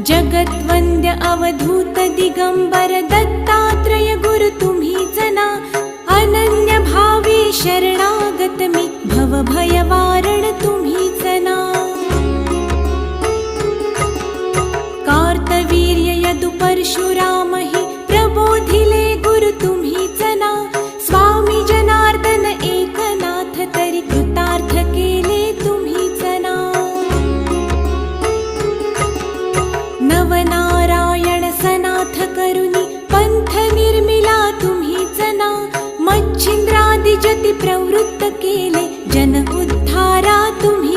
जगद्वन्द्य अवधूत दिगंबर दत्तात्रय गुरु तुम्हीच ना, अनन्य भावे शरणागत मी भवभय वारण तुम्हीच ना। कार्तवीर्य यदु परशुराम हि प्रबोधिले गुरु तुम्हीच ना, स्वामी जनार्दन एकनाथ तरी कृतार्थ केले तुम्हीच ना। नवनारायण सनाथ करुनी पंथ निर्मिला तुम्हीच ना, मच्छिंद्रादि जति प्रवृत्त केले जन उद्धारा तुम्ही